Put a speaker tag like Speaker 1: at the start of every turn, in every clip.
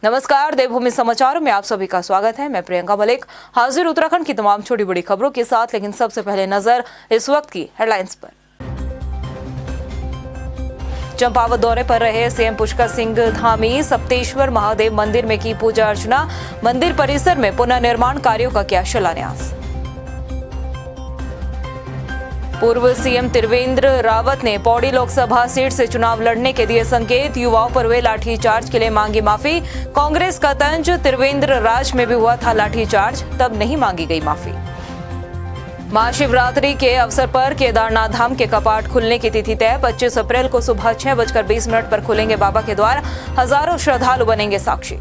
Speaker 1: नमस्कार, देवभूमि समाचारों में आप सभी का स्वागत है। मैं प्रियंका मलिक हाजिर उत्तराखंड की तमाम छोटी बड़ी खबरों के साथ। लेकिन सबसे पहले नजर इस वक्त की हेडलाइंस पर। चंपावत दौरे पर रहे सीएम पुष्कर सिंह धामी, सप्तेश्वर महादेव मंदिर में की पूजा अर्चना। मंदिर परिसर में पुनर्निर्माण कार्यों का किया शिलान्यास। पूर्व सीएम त्रिवेंद्र रावत ने पौड़ी लोकसभा सीट से चुनाव लड़ने के दिए संकेत। युवाओं पर हुए लाठीचार्ज के लिए मांगी माफी। कांग्रेस का तंज, त्रिवेंद्र राज में भी हुआ था लाठीचार्ज, तब नहीं मांगी गई माफी। महाशिवरात्रि के अवसर पर केदारनाथ धाम के कपाट खुलने की तिथि तय। 25 अप्रैल को सुबह 6:20 पर खुलेंगे बाबा के द्वार। हजारों श्रद्धालु बनेंगे साक्षी।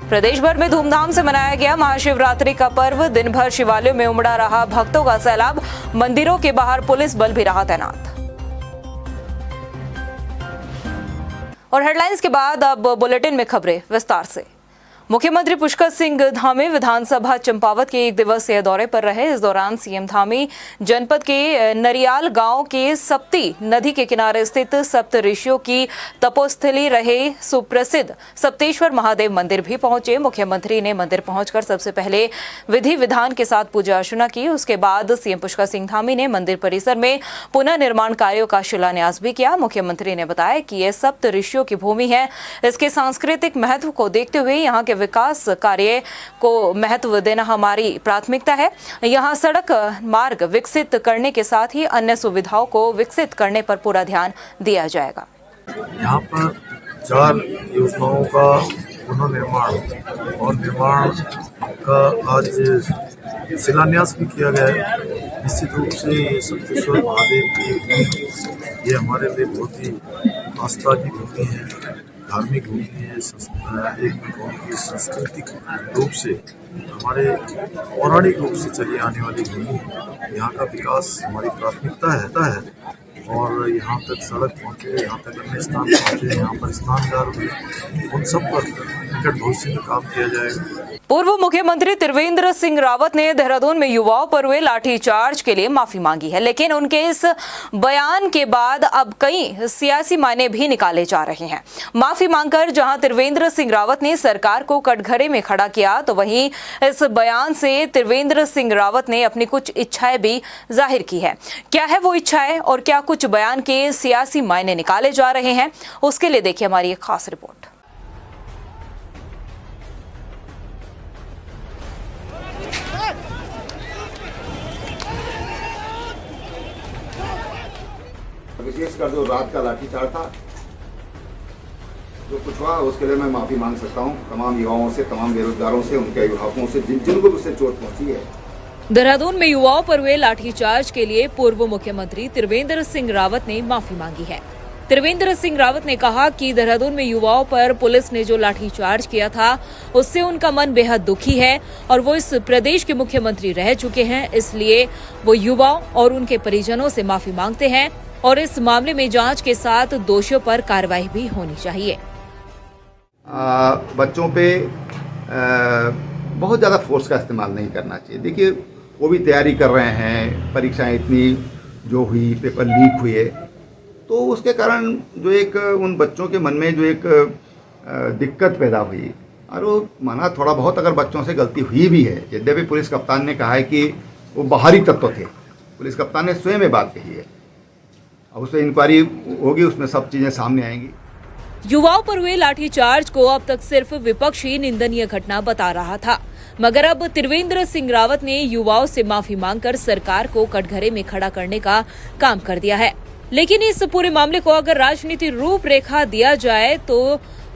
Speaker 1: प्रदेश भर में धूमधाम से मनाया गया महाशिवरात्रि का पर्व। दिन भर शिवालयों में उमड़ा रहा भक्तों का सैलाब। मंदिरों के बाहर पुलिस बल भी रहा तैनात। और हेडलाइंस के बाद अब बुलेटिन में खबरें विस्तार से। मुख्यमंत्री पुष्कर सिंह धामी विधानसभा चंपावत के 1 दिवसीय दौरे पर रहे। इस दौरान सीएम धामी जनपद के नरियाल गांव के सप्ती नदी के किनारे स्थित सप्त ऋषियों की तपोस्थली रहे सुप्रसिद्ध सप्तेश्वर महादेव मंदिर भी पहुंचे। मुख्यमंत्री ने मंदिर पहुंचकर सबसे पहले विधि विधान के साथ पूजा अर्चना की। उसके बाद सीएम पुष्कर सिंह धामी ने मंदिर परिसर में पुनर्निर्माण कार्यों का शिलान्यास भी किया। मुख्यमंत्री ने बताया कि यह सप्त ऋषियों की भूमि है। इसके सांस्कृतिक महत्व को देखते हुए यहाँ के विकास कार्य को महत्व देना हमारी प्राथमिकता है। यहाँ सड़क मार्ग विकसित करने के साथ ही अन्य सुविधाओं को विकसित करने पर पूरा ध्यान दिया जाएगा।
Speaker 2: यहाँ पर 4 योजनाओं का पुनर्निर्माण और निर्माण का आज शिलान्यास भी किया गया है। निश्चित रूप से ये सप्तेश्वर महादेव की भूमि ये हमारे लिए बहुत ही आस्था की भूमि है, धार्मिक भूमि है। एक की सांस्कृतिक रूप से हमारे पौराणिक रूप से चली आने वाली भूमि है। यहाँ का विकास हमारी प्राथमिकता है और यहाँ तक सड़क पहुँचे, यहाँ तक अन्य स्थान पहुँचे, यहाँ पर स्नानगार हुए, उन सब पर निकट भविष्य में काम किया जाएगा।
Speaker 1: पूर्व मुख्यमंत्री त्रिवेंद्र सिंह रावत ने देहरादून में युवाओं पर हुए लाठीचार्ज के लिए माफी मांगी है। लेकिन उनके इस बयान के बाद अब कई सियासी मायने भी निकाले जा रहे हैं। माफी मांगकर जहां त्रिवेंद्र सिंह रावत ने सरकार को कटघरे में खड़ा किया, तो वहीं इस बयान से त्रिवेंद्र सिंह रावत ने अपनी कुछ इच्छाएं भी जाहिर की है। क्या है वो इच्छाएं और क्या कुछ बयान के सियासी मायने निकाले जा रहे हैं, उसके लिए देखिए हमारी एक खास रिपोर्ट।
Speaker 3: विशेषकर जो रात का लाठीचार्ज था, जो कुछ हुआ उसके लिए मैं माफी मांग सकता हूं तमाम युवाओं से, तमाम बेरोजगारों से, उनके अभिभावकों से, जिनको भी उससे चोट पहुंची है।
Speaker 1: देहरादून में युवाओं पर हुए लाठीचार्ज के लिए पूर्व मुख्यमंत्री त्रिवेंद्र सिंह रावत ने माफी मांगी है। त्रिवेंद्र सिंह रावत ने कहा कि देहरादून में युवाओं पर पुलिस ने जो लाठीचार्ज किया था उससे उनका मन बेहद दुखी है और वो इस प्रदेश के मुख्यमंत्री रह चुके हैं, इसलिए वो युवाओं और उनके परिजनों से माफी मांगते हैं और इस मामले में जांच के साथ दोषियों पर कार्रवाई भी होनी चाहिए।
Speaker 3: बच्चों पे बहुत ज़्यादा फोर्स का इस्तेमाल नहीं करना चाहिए। देखिए, वो भी तैयारी कर रहे हैं, परीक्षाएं इतनी जो हुई, पेपर लीक हुए, तो उसके कारण जो एक उन बच्चों के मन में जो एक दिक्कत पैदा हुई, और वो माना थोड़ा बहुत अगर बच्चों से गलती हुई भी है, यद्यपि पुलिस कप्तान ने कहा है कि वो बाहरी तत्व थे। पुलिस कप्तान ने स्वयं में बात कही है। अब उस पर इंक्वायरी होगी, उसमें सब चीज़ें सामने आएंगी।
Speaker 1: युवाओं पर हुए लाठीचार्ज को अब तक सिर्फ विपक्ष ही निंदनीय घटना बता रहा था, मगर अब त्रिवेंद्र सिंह रावत ने युवाओं से माफी मांगकर सरकार को कटघरे में खड़ा करने का काम कर दिया है। लेकिन इस पूरे मामले को अगर राजनीति रूपरेखा दिया जाए तो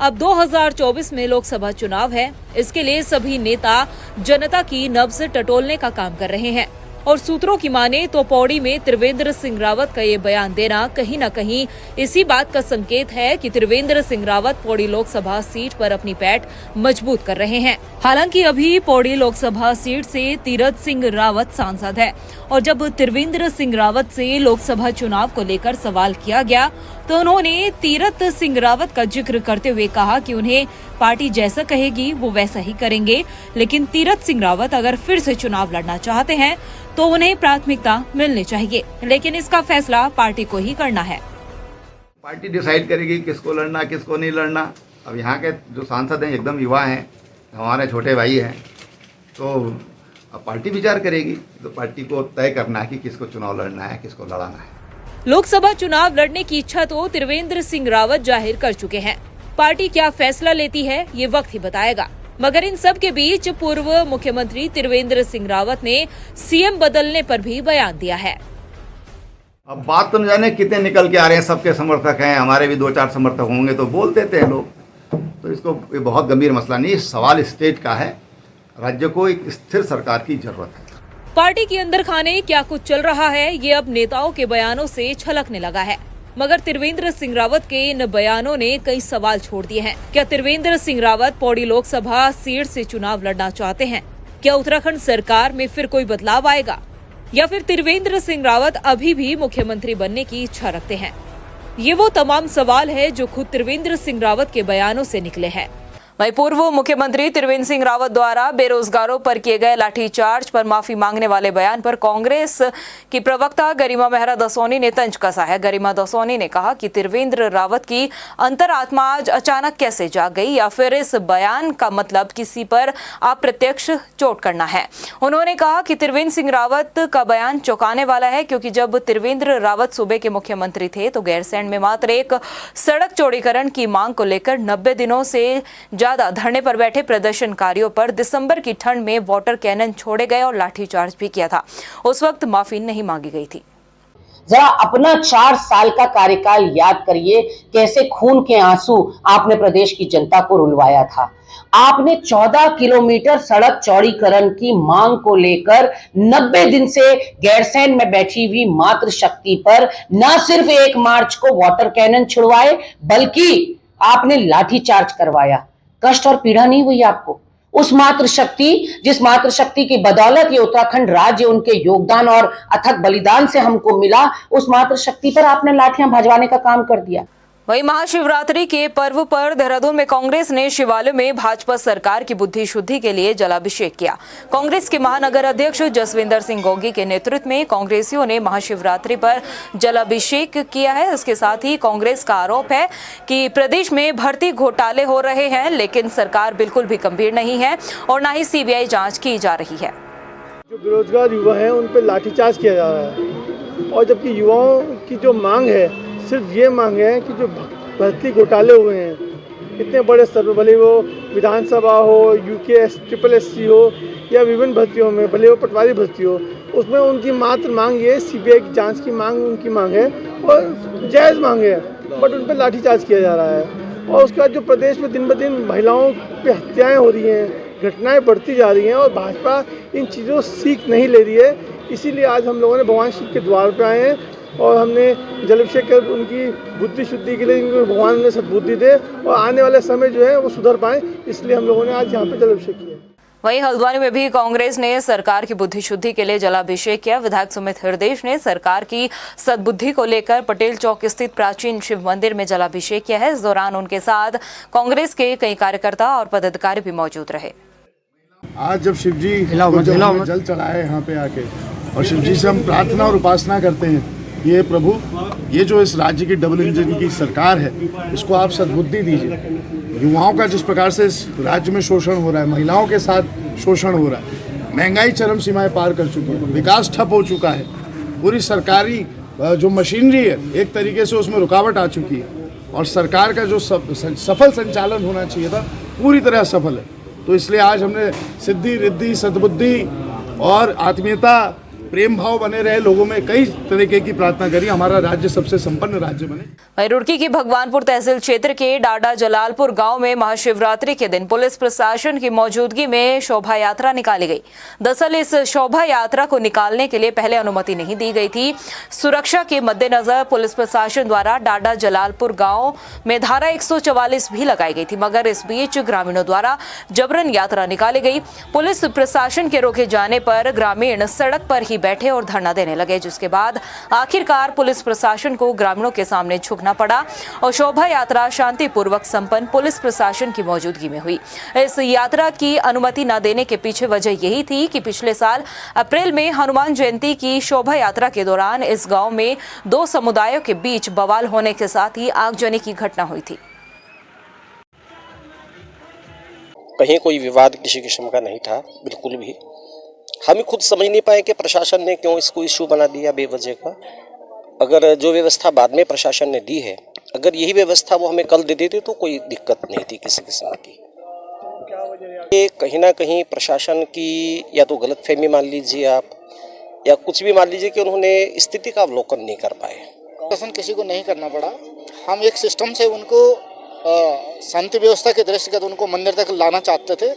Speaker 1: अब 2024 में लोकसभा चुनाव है। इसके लिए सभी नेता जनता की नब्ज टटोलने का काम कर रहे हैं और सूत्रों की माने तो पौड़ी में त्रिवेंद्र सिंह रावत का ये बयान देना कहीं न कहीं इसी बात का संकेत है कि त्रिवेंद्र सिंह रावत पौड़ी लोकसभा सीट पर अपनी पैठ मजबूत कर रहे हैं। हालांकि अभी पौड़ी लोकसभा सीट से तीरथ सिंह रावत सांसद है और जब त्रिवेंद्र सिंह रावत से लोकसभा चुनाव को लेकर सवाल किया गया तो उन्होंने तीरथ सिंह रावत का जिक्र करते हुए कहा कि उन्हें पार्टी जैसा कहेगी वो वैसा ही करेंगे, लेकिन तीरथ सिंह रावत अगर फिर से चुनाव लड़ना चाहते हैं तो उन्हें प्राथमिकता मिलनी चाहिए, लेकिन इसका फैसला पार्टी को ही करना है।
Speaker 3: पार्टी डिसाइड करेगी किसको लड़ना किसको नहीं लड़ना। अब यहाँ के जो सांसद हैं एकदम युवा हैं, हमारे छोटे भाई हैं, तो अब पार्टी विचार करेगी। तो पार्टी को तय करना है कि किसको चुनाव लड़ना है, किसको लड़ाना है।
Speaker 1: लोकसभा चुनाव लड़ने की इच्छा तो त्रिवेंद्र सिंह रावत जाहिर कर चुके हैं। पार्टी क्या फैसला लेती है ये वक्त ही बताएगा। मगर इन सब के बीच पूर्व मुख्यमंत्री त्रिवेंद्र सिंह रावत ने सीएम बदलने पर भी बयान दिया है।
Speaker 3: अब बात तो न जाने कितने निकल के आ रहे हैं, सबके समर्थक हैं, हमारे भी 2-4 समर्थक होंगे तो बोल देते हैं लोग। तो इसको ये बहुत गंभीर मसला नहीं है, सवाल स्टेट का है। राज्य को एक स्थिर सरकार की जरूरत है।
Speaker 1: पार्टी के अंदर खाने क्या कुछ चल रहा है ये अब नेताओं के बयानों से छलकने लगा है। मगर त्रिवेंद्र सिंह रावत के इन बयानों ने कई सवाल छोड़ दिए हैं। क्या त्रिवेंद्र सिंह रावत पौड़ी लोकसभा सीट से चुनाव लड़ना चाहते हैं? क्या उत्तराखंड सरकार में फिर कोई बदलाव आएगा, या फिर त्रिवेंद्र सिंह रावत अभी भी मुख्यमंत्री बनने की इच्छा रखते हैं? ये वो तमाम सवाल है जो खुद त्रिवेंद्र सिंह रावत के बयानों से निकले हैं। वहीं पूर्व मुख्यमंत्री त्रिवेंद्र सिंह रावत द्वारा बेरोजगारों पर किए गए लाठीचार्ज पर माफी मांगने वाले बयान पर कांग्रेस की प्रवक्ता गरिमा मेहरा दसौनी ने तंज कसा है। गरिमा दसौनी ने कहा कि त्रिवेंद्र रावत की अंतरात्मा आज अचानक कैसे जाग गई, या फिर इस बयान का मतलब किसी पर अप्रत्यक्ष चोट करना है। उन्होंने कहा कि त्रिवेंद्र सिंह रावत का बयान चौंकाने वाला है, क्योंकि जब त्रिवेंद्र रावत सूबे के मुख्यमंत्री थे तो गैरसैंण में मात्र एक सड़क चौड़ीकरण की मांग को लेकर 90 दिनों से ज्यादा धरने पर बैठे प्रदर्शनकारियों पर दिसंबर की ठंड में वाटर कैनन छोड़े गए और लाठीचार्ज भी किया था। उस वक्त माफी नहीं मांगी गई थी।
Speaker 4: जरा अपना 4 साल का कार्यकाल याद करिए, कैसे खून के आंसू आपने प्रदेश की जनता को रुलवाया था। आपने 14 किलोमीटर सड़क चौड़ीकरण की मांग को लेकर 90 दिन से गैरसैंण में बैठी हुई मातृशक्ति पर न सिर्फ 1 मार्च को वाटर कैनन छुड़वाए, बल्कि आपने लाठीचार्ज करवाया। कष्ट और पीड़ा नहीं हुई आपको? उस मातृशक्ति, जिस मातृशक्ति की बदौलत ये उत्तराखंड राज्य उनके योगदान और अथक बलिदान से हमको मिला, उस मातृशक्ति पर आपने लाठियां भजवाने का काम कर दिया।
Speaker 1: वहीं महाशिवरात्रि के पर्व पर देहरादून में कांग्रेस ने शिवालयों में भाजपा सरकार की बुद्धि शुद्धि के लिए जलाभिषेक किया। कांग्रेस के महानगर अध्यक्ष जसविंदर सिंह गोगी के नेतृत्व में कांग्रेसियों ने महाशिवरात्रि पर जलाभिषेक किया है। इसके साथ ही कांग्रेस का आरोप है कि प्रदेश में भर्ती घोटाले हो रहे हैं, लेकिन सरकार बिल्कुल भी गंभीर नहीं है और न ही सीबीआई जाँच की जा रही है।
Speaker 5: जो बेरोजगार युवा हैं उन पर लाठीचार्ज किया जा रहा है, और जबकि युवाओं की जो मांग है सिर्फ ये मांग है कि जो भर्ती घोटाले हुए हैं इतने बड़े स्तर पर, भले वो विधानसभा हो, यूके SSSC हो या विभिन्न भर्तियों में, भले वो पटवारी भर्ती हो, उसमें उनकी मात्र मांग ये सीबीआई की जांच की मांग उनकी मांग है और जायज़ मांग है, बट उन पर लाठीचार्ज किया जा रहा है। और उसके बाद जो प्रदेश में दिन ब दिन महिलाओं पर हत्याएँ हो रही हैं, घटनाएँ बढ़ती जा रही हैं और भाजपा इन चीज़ों सीख नहीं ले रही है। इसीलिए आज हम लोगों ने भगवान शिव के द्वार पर आए हैं और हमने जलाभिषेक कर उनकी बुद्धि शुद्धि के लिए, भगवान उन्हें सद्बुद्धि दे और आने वाले समय जो है वो सुधर पाए, इसलिए हम लोगों ने आज यहाँ पे जलाभिषेक किया।
Speaker 1: वहीं हल्द्वानी में भी कांग्रेस ने सरकार की बुद्धि शुद्धि के लिए जलाभिषेक किया। विधायक सुमित हृदयेश ने सरकार की सद्बुद्धि को लेकर पटेल चौक स्थित प्राचीन शिव मंदिर में जलाभिषेक किया है। इस दौरान उनके साथ कांग्रेस के कई कार्यकर्ता और पदाधिकारी भी मौजूद रहे।
Speaker 6: आज जब शिव जी को जल चढ़ाए यहाँ पे आके और शिव जी से हम प्रार्थना और उपासना करते हैं, ये प्रभु, ये जो इस राज्य की डबल इंजन की सरकार है, इसको आप सद्बुद्धि दीजिए। युवाओं का जिस प्रकार से इस राज्य में शोषण हो रहा है, महिलाओं के साथ शोषण हो रहा है, महंगाई चरम सीमाएं पार कर चुकी है, विकास ठप हो चुका है, पूरी सरकारी जो मशीनरी है एक तरीके से उसमें रुकावट आ चुकी है और सरकार का जो सफल संचालन होना चाहिए था पूरी तरह असफल है। तो इसलिए आज हमने सिद्धि, रिद्धि, सद्बुद्धि और आत्मीयता, प्रेम भाव बने रहे लोगों में, कई तरीके की प्रार्थना करी, हमारा राज्य सबसे संपन्न राज्य बने।
Speaker 1: रुड़की की भगवानपुर तहसील क्षेत्र के डाडा जलालपुर गांव में महाशिवरात्रि के दिन पुलिस प्रशासन की मौजूदगी में शोभा यात्रा निकाली गई। दरअसल इस शोभा यात्रा को निकालने के लिए पहले अनुमति नहीं दी गई थी। सुरक्षा के मद्देनजर पुलिस प्रशासन द्वारा डाडा जलालपुर गाँव में धारा 144 भी लगाई गई थी, मगर इस बीच ग्रामीणों द्वारा जबरन यात्रा निकाली गई। पुलिस प्रशासन के रोके जाने पर ग्रामीण सड़क पर ही बैठे और धरना देने लगे, जिसके बाद आखिरकार पुलिस प्रशासन को ग्रामीणों के सामने झुकना पड़ा और शोभा यात्रा शांतिपूर्वक संपन्न पुलिस प्रशासन की मौजूदगी में हुई। इस यात्रा की अनुमति न देने के पीछे वजह यही थी कि पिछले साल अप्रैल में हनुमान जयंती की शोभा यात्रा के दौरान इस गांव में दो समुदायों के बीच बवाल होने के साथ ही आगजनी की घटना हुई थी।
Speaker 7: कहीं कोई विवाद किसी किस्म का नहीं था, बिल्कुल भी। हम खुद समझ नहीं पाए कि प्रशासन ने क्यों इसको इश्यू बना दिया बेवजह का। अगर जो व्यवस्था बाद में प्रशासन ने दी है, अगर यही व्यवस्था वो हमें कल दे देते तो कोई दिक्कत नहीं थी किसी किस्म की। ये कहीं ना कहीं प्रशासन की या तो गलतफहमी मान लीजिए आप, या कुछ भी मान लीजिए कि उन्होंने स्थिति का अवलोकन नहीं कर पाए।
Speaker 8: शासन किसी को नहीं करना पड़ा। हम एक सिस्टम से उनको शांति व्यवस्था के दृष्टिगत उनको मंदिर तक लाना चाहते थे।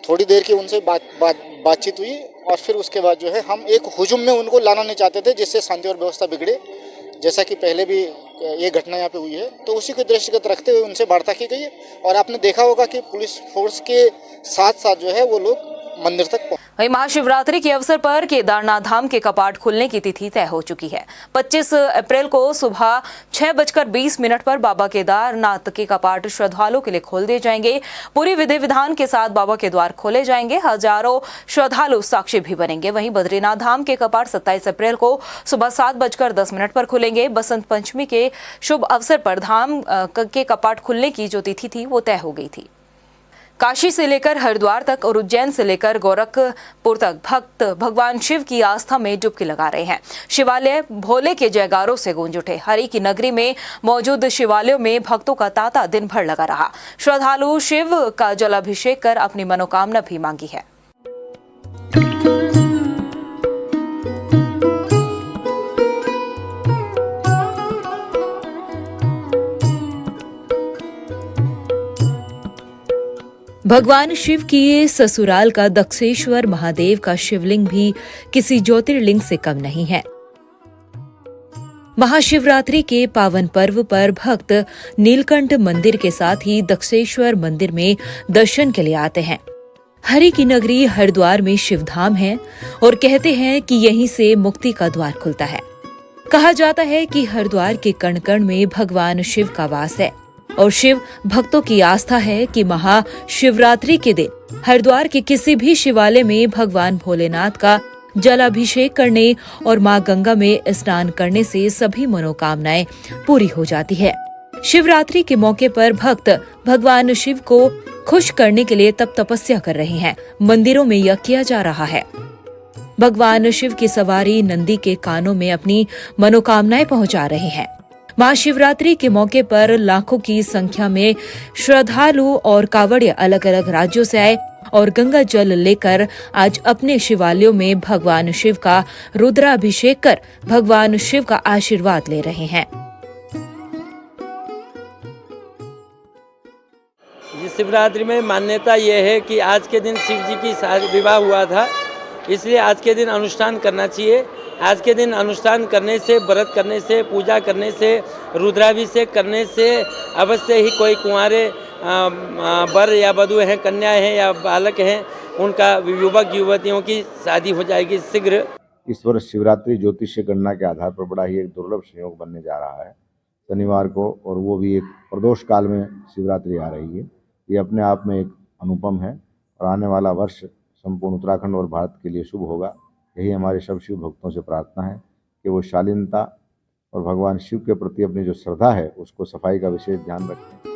Speaker 8: थोड़ी देर की उनसे बातचीत हुई और फिर उसके बाद जो है हम एक हुजूम में उनको लाना नहीं चाहते थे जिससे शांति और व्यवस्था बिगड़े, जैसा कि पहले भी ये घटना यहाँ पे हुई है। तो उसी को दृष्टिगत रखते हुए उनसे वार्ता की गई और आपने देखा होगा कि पुलिस फोर्स के साथ साथ जो है वो लोग मंदिर तक पहुंचे।
Speaker 1: वहीं महाशिवरात्रि के अवसर पर केदारनाथ धाम के कपाट खुलने की तिथि तय हो चुकी है। 25 अप्रैल को सुबह 6:20 पर बाबा केदारनाथ के कपाट श्रद्धालुओं के लिए खोल दिए जाएंगे। पूरी विधि विधान के साथ बाबा के द्वार खोले जाएंगे। हजारों श्रद्धालु साक्षी भी बनेंगे। वहीं बद्रीनाथ धाम के कपाट 27 अप्रैल को सुबह 7:10 पर खुलेंगे। बसंत पंचमी के शुभ अवसर पर धाम के कपाट खुलने की जो तिथि थी वो तय हो गई थी। काशी से लेकर हरिद्वार तक और उज्जैन से लेकर गोरखपुर तक भक्त भगवान शिव की आस्था में डुबकी लगा रहे हैं। शिवालय भोले के जयकारों से गूंज उठे। हरि की नगरी में मौजूद शिवालयों में भक्तों का तांता दिन भर लगा रहा। श्रद्धालु शिव का जलाभिषेक कर अपनी मनोकामना भी मांगी है। भगवान शिव की ससुराल का दक्षेश्वर महादेव का शिवलिंग भी किसी ज्योतिर्लिंग से कम नहीं है। महाशिवरात्रि के पावन पर्व पर भक्त नीलकंठ मंदिर के साथ ही दक्षेश्वर मंदिर में दर्शन के लिए आते हैं। हरि की नगरी हरिद्वार में शिवधाम है और कहते हैं कि यहीं से मुक्ति का द्वार खुलता है। कहा जाता है कि हरिद्वार के कण कण में भगवान शिव का वास है और शिव भक्तों की आस्था है कि महाशिवरात्रि के दिन हरिद्वार के किसी भी शिवालय में भगवान भोलेनाथ का जलाभिषेक करने और मां गंगा में स्नान करने से सभी मनोकामनाएं पूरी हो जाती है। शिवरात्रि के मौके पर भक्त भगवान शिव को खुश करने के लिए तप तपस्या कर रहे हैं। मंदिरों में यज्ञ किया जा रहा है। भगवान शिव की सवारी नंदी के कानों में अपनी मनोकामनाएं पहुंचा रहे हैं। महाशिवरात्रि के मौके पर लाखों की संख्या में श्रद्धालु और कांवड़िए अलग अलग राज्यों से आए और गंगा जल लेकर आज अपने शिवालयों में भगवान शिव का रुद्राभिषेक कर भगवान शिव का आशीर्वाद ले रहे हैं।
Speaker 9: शिवरात्रि में मान्यता यह है कि आज के दिन शिव जी की विवाह हुआ था, इसलिए आज के दिन अनुष्ठान करना चाहिए। आज के दिन अनुष्ठान करने से, व्रत करने से, पूजा करने से, रुद्राभिषेक करने से अवश्य ही कोई कुंवारे वर या वधू हैं, कन्या हैं या बालक हैं, उनका युवक युवतियों की शादी हो जाएगी शीघ्र।
Speaker 3: इस वर्ष शिवरात्रि ज्योतिष गणना के आधार पर बड़ा ही एक दुर्लभ संयोग बनने जा रहा है शनिवार को, और वो भी एक प्रदोष काल में शिवरात्रि आ रही है। ये अपने आप में एक अनुपम है और आने वाला वर्ष संपूर्ण उत्तराखंड और भारत के लिए शुभ होगा। यही हमारे सब शिव भक्तों से प्रार्थना है कि वो शालीनता और भगवान शिव के प्रति अपनी जो श्रद्धा है उसको सफाई का विशेष ध्यान रखें।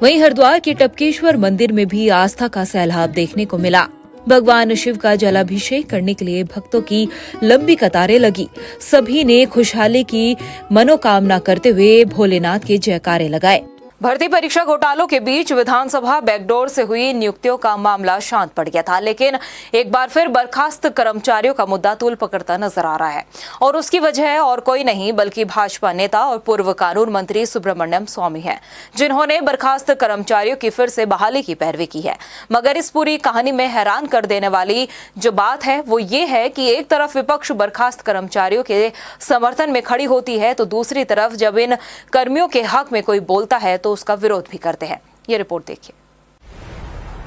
Speaker 1: वहीं हरिद्वार के टपकेश्वर मंदिर में भी आस्था का सैलाब देखने को मिला। भगवान शिव का जलाभिषेक करने के लिए भक्तों की लंबी कतारें लगी। सभी ने खुशहाली की मनोकामना करते हुए भोलेनाथ के जयकारे लगाए। भर्ती परीक्षा घोटालों के बीच विधानसभा बैकडोर से हुई नियुक्तियों का मामला शांत पड़ गया था, लेकिन एक बार फिर बर्खास्त कर्मचारियों का मुद्दा तूल पकड़ता नजर आ रहा है और उसकी वजह और कोई नहीं बल्कि भाजपा नेता और पूर्व कानून मंत्री सुब्रमण्यम स्वामी है, जिन्होंने बर्खास्त कर्मचारियों की फिर से बहाली की पैरवी की है। मगर इस पूरी कहानी में हैरान कर देने वाली जो बात है वो ये है कि एक तरफ विपक्ष बर्खास्त कर्मचारियों के समर्थन में खड़ी होती है तो दूसरी तरफ जब इन कर्मियों के हक में कोई बोलता है तो उसका विरोध भी करते हैं। ये रिपोर्ट देखिए।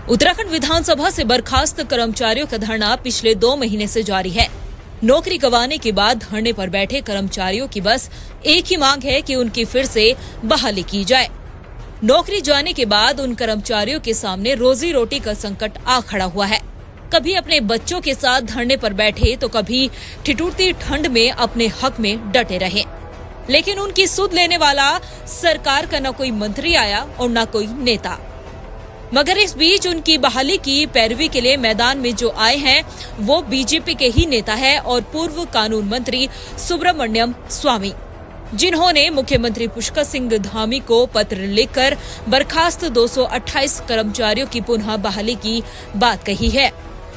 Speaker 1: उत्तराखंड विधानसभा से बर्खास्त कर्मचारियों का धरना पिछले 2 महीने से जारी है। नौकरी गंवाने के बाद धरने पर बैठे कर्मचारियों की बस एक ही मांग है कि उनकी फिर से बहाली की जाए। नौकरी जाने के बाद उन कर्मचारियों के सामने रोजी रोटी का संकट आ खड़ा हुआ है। कभी अपने बच्चों के साथ धरने पर बैठे तो कभी ठिठुरती ठंड में अपने हक में डटे रहे, लेकिन उनकी सुध लेने वाला सरकार का न कोई मंत्री आया और न कोई नेता। मगर इस बीच उनकी बहाली की पैरवी के लिए मैदान में जो आए हैं वो बीजेपी के ही नेता है और पूर्व कानून मंत्री सुब्रमण्यम स्वामी, जिन्होंने मुख्यमंत्री पुष्कर सिंह धामी को पत्र लिखकर बर्खास्त 228 कर्मचारियों की पुनः बहाली की बात कही है।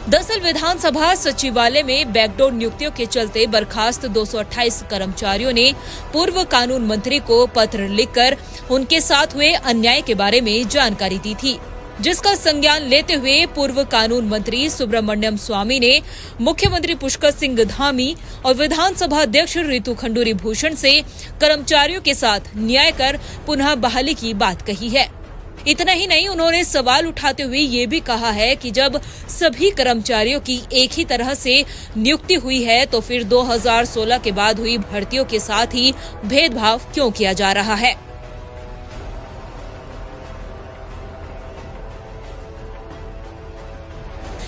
Speaker 1: दरअसल विधानसभा सचिवालय में बैकडोर नियुक्तियों के चलते बर्खास्त 228 कर्मचारियों ने पूर्व कानून मंत्री को पत्र लिखकर उनके साथ हुए अन्याय के बारे में जानकारी दी थी, जिसका संज्ञान लेते हुए पूर्व कानून मंत्री सुब्रमण्यम स्वामी ने मुख्यमंत्री पुष्कर सिंह धामी और विधानसभा अध्यक्ष रितु खंडूरी भूषण से कर्मचारियों के साथ न्याय कर पुनः बहाली की बात कही है। इतना ही नहीं, उन्होंने सवाल उठाते हुए ये भी कहा है कि जब सभी कर्मचारियों की एक ही तरह से नियुक्ति हुई है तो फिर 2016 के बाद हुई भर्तियों के साथ ही भेदभाव क्यों किया जा रहा है।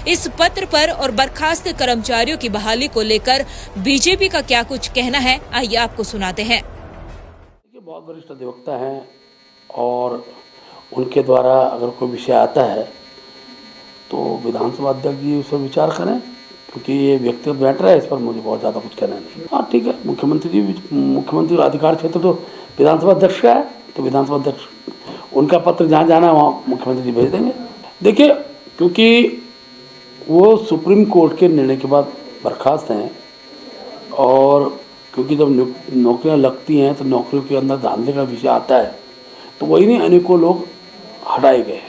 Speaker 1: इस पत्र पर और बर्खास्त कर्मचारियों की बहाली को लेकर बीजेपी का क्या कुछ कहना है, आइए आपको सुनाते हैं।
Speaker 10: बहुत वरिष्ठ अधिवक्ता हैं और उनके द्वारा अगर कोई विषय आता है तो विधानसभा अध्यक्ष जी उस पर विचार करें, क्योंकि ये व्यक्तिगत मैटर है, इस पर मुझे बहुत ज़्यादा कुछ कहना नहीं। हाँ ठीक है, मुख्यमंत्री का अधिकार क्षेत्र तो विधानसभा अध्यक्ष का है, तो विधानसभा अध्यक्ष उनका पत्र जहाँ जाना है वहाँ मुख्यमंत्री जी भेज देंगे। देखिए, क्योंकि वो सुप्रीम कोर्ट के निर्णय के बाद बर्खास्त हैं और क्योंकि जब नौकरियां लगती हैं तो नौकरियों के अंदर धांधले का विषय आता है, तो वही नहीं अनेकों लोग हटाए गए।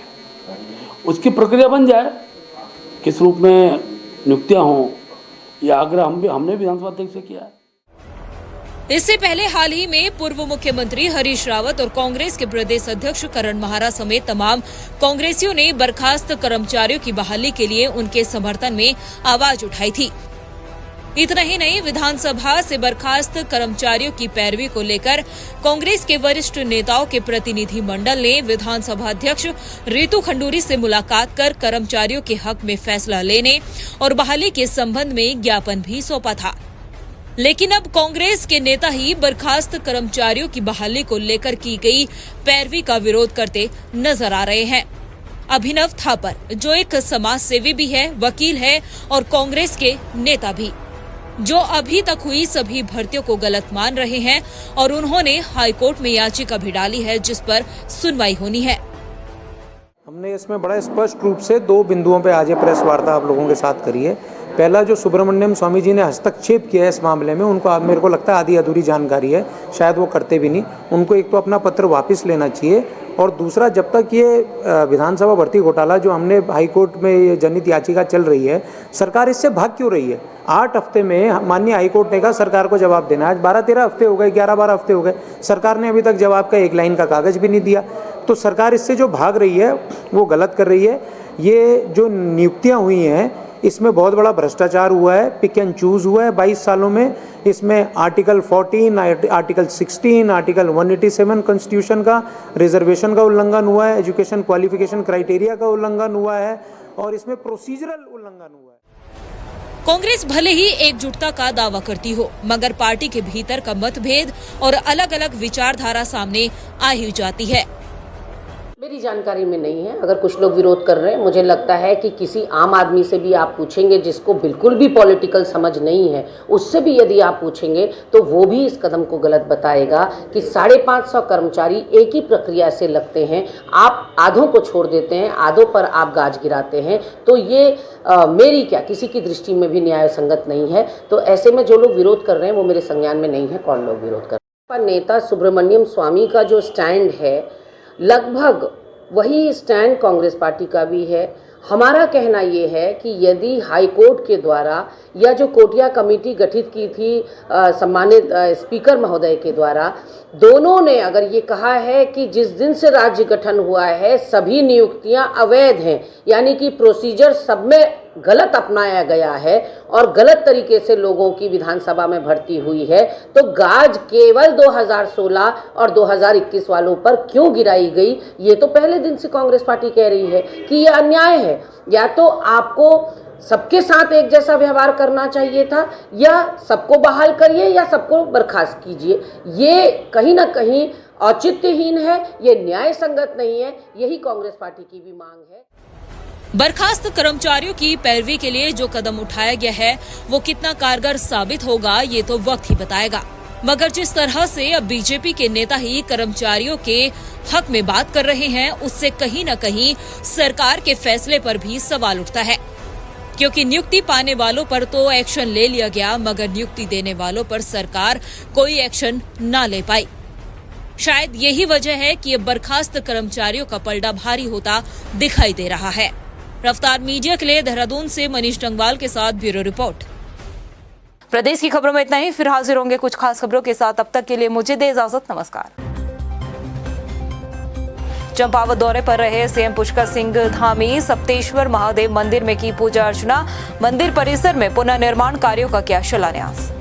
Speaker 10: उसकी प्रक्रिया बन जाए, किस रूप में नियुक्तियां हों, यह आग्रह हमने विधानसभा अध्यक्ष से किया है।
Speaker 1: इससे पहले हाल ही में पूर्व मुख्यमंत्री हरीश रावत और कांग्रेस के प्रदेश अध्यक्ष करण महारा समेत तमाम कांग्रेसियों ने बर्खास्त कर्मचारियों की बहाली के लिए उनके समर्थन में आवाज उठाई थी। इतना ही नहीं, विधानसभा से बर्खास्त कर्मचारियों की पैरवी को लेकर कांग्रेस के वरिष्ठ नेताओं के प्रतिनिधि मंडल ने विधानसभा अध्यक्ष रितु खंडूरी से मुलाकात कर कर्मचारियों के हक में फैसला लेने और बहाली के संबंध में ज्ञापन भी सौंपा था। लेकिन अब कांग्रेस के नेता ही बर्खास्त कर्मचारियों की बहाली को लेकर की गई पैरवी का विरोध करते नजर आ रहे हैं। अभिनव थापर, जो एक समाज सेवी भी है, वकील है और कांग्रेस के नेता भी, जो अभी तक हुई सभी भर्तियों को गलत मान रहे हैं और उन्होंने हाईकोर्ट में याचिका भी डाली है जिस पर सुनवाई होनी है।
Speaker 11: हमने इसमें बड़ा स्पष्ट रूप से 2 बिंदुओं पे आज ये प्रेस वार्ता आप लोगों के साथ करी है। पहला, जो सुब्रमण्यम स्वामी जी ने हस्तक्षेप किया है इस मामले में, उनको मेरे को लगता है आधी अधूरी जानकारी है, शायद वो करते भी नहीं। उनको एक तो अपना पत्र वापस लेना चाहिए, और दूसरा, जब तक ये विधानसभा भर्ती घोटाला जो हमने हाईकोर्ट में ये जनहित याचिका चल रही है, सरकार इससे भाग क्यों रही है? 8 हफ्ते में माननीय हाईकोर्ट ने कहा सरकार को जवाब देना, आज 12-13 हफ्ते हो गए, 11-12 हफ्ते हो गए, सरकार ने अभी तक जवाब का 1 लाइन का कागज भी नहीं दिया। तो सरकार इससे जो भाग रही है वो गलत कर रही है। ये जो नियुक्तियां हुई हैं इसमें बहुत बड़ा भ्रष्टाचार हुआ है, पिक एंड चूज हुआ है 22 सालों में। इसमें आर्टिकल 14, आर्टिकल 16, आर्टिकल 187 कॉन्स्टिट्यूशन का, रिजर्वेशन का उल्लंघन हुआ है, एजुकेशन क्वालिफिकेशन क्राइटेरिया का उल्लंघन हुआ है और इसमें प्रोसीजरल उल्लंघन हुआ है।
Speaker 1: कांग्रेस भले ही एकजुटता का दावा करती हो, मगर पार्टी के भीतर का मतभेद और अलग अलग विचारधारा सामने आ ही जाती है।
Speaker 4: मेरी जानकारी में नहीं है, अगर कुछ लोग विरोध कर रहे हैं, मुझे लगता है कि किसी आम आदमी से भी आप पूछेंगे जिसको बिल्कुल भी पॉलिटिकल समझ नहीं है, उससे भी यदि आप पूछेंगे तो वो भी इस कदम को गलत बताएगा कि 550 कर्मचारी एक ही प्रक्रिया से लगते हैं, आप आधों को छोड़ देते हैं, आधों पर आप गाज गिराते हैं, तो ये मेरी क्या किसी की दृष्टि में भी न्याय संगत नहीं है। तो ऐसे में जो लोग विरोध कर रहे हैं वो मेरे संज्ञान में नहीं है कौन लोग विरोध कर रहे हैं। नेता सुब्रमण्यम स्वामी का जो स्टैंड है लगभग वही स्टैंड कांग्रेस पार्टी का भी है। हमारा कहना ये है कि यदि हाईकोर्ट के द्वारा या जो कोटिया कमेटी गठित की थी सम्मानित स्पीकर महोदय के द्वारा, दोनों ने अगर ये कहा है कि जिस दिन से राज्य गठन हुआ है सभी नियुक्तियां अवैध हैं, यानी कि प्रोसीजर सब में गलत अपनाया गया है और गलत तरीके से लोगों की विधानसभा में भर्ती हुई है, तो गाज केवल 2016 और 2021 वालों पर क्यों गिराई गई, ये तो पहले दिन से कांग्रेस पार्टी कह रही है कि ये अन्याय है। या तो आपको सबके साथ एक जैसा व्यवहार करना चाहिए था, या सबको बहाल करिए या सबको बर्खास्त कीजिए। ये कहीं ना कहीं औचित्यहीन है, ये न्याय संगत नहीं है। यही कांग्रेस पार्टी की भी मांग है।
Speaker 1: बर्खास्त कर्मचारियों की पैरवी के लिए जो कदम उठाया गया है वो कितना कारगर साबित होगा ये तो वक्त ही बताएगा। मगर जिस तरह से अब बीजेपी के नेता ही कर्मचारियों के हक में बात कर रहे हैं, उससे कहीं न कहीं सरकार के फैसले पर भी सवाल उठता है, क्योंकि नियुक्ति पाने वालों पर तो एक्शन ले लिया गया, मगर नियुक्ति देने वालों पर सरकार कोई एक्शन न ले पाई। शायद यही वजह है कि अब बर्खास्त कर्मचारियों का पलड़ा भारी होता दिखाई दे रहा है। रफ्तार मीडिया के लिए देहरादून से मनीष डंगवाल के साथ ब्यूरो रिपोर्ट। प्रदेश की खबरों में इतना ही, फिर हाजिर होंगे कुछ खास खबरों के साथ। अब तक के लिए मुझे दे इजाजत, नमस्कार। चंपावत दौरे पर रहे सीएम पुष्कर सिंह धामी सप्तेश्वर महादेव मंदिर में की पूजा अर्चना, मंदिर परिसर में पुनर्निर्माण कार्यों का किया शिलान्यास।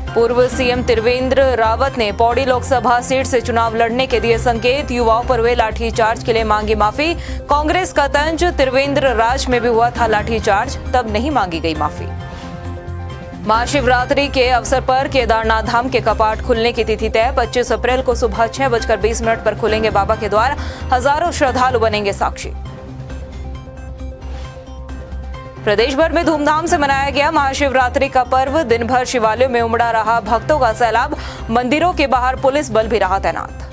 Speaker 1: पूर्व सीएम त्रिवेंद्र रावत ने पौड़ी लोकसभा सीट से चुनाव लड़ने के दिए संकेत, युवाओं पर हुए लाठीचार्ज के लिए मांगी माफी। कांग्रेस का तंज, त्रिवेंद्र राज में भी हुआ था लाठीचार्ज, तब नहीं मांगी गई माफी। महाशिवरात्रि के अवसर पर केदारनाथ धाम के कपाट खुलने की तिथि तय, 25 अप्रैल को सुबह 6:20 पर खुलेंगे बाबा के द्वार, हजारों श्रद्धालु बनेंगे साक्षी। प्रदेश भर में धूमधाम से मनाया गया महाशिवरात्रि का पर्व, दिन भर शिवालयों में उमड़ा रहा भक्तों का सैलाब, मंदिरों के बाहर पुलिस बल भी रहा तैनात।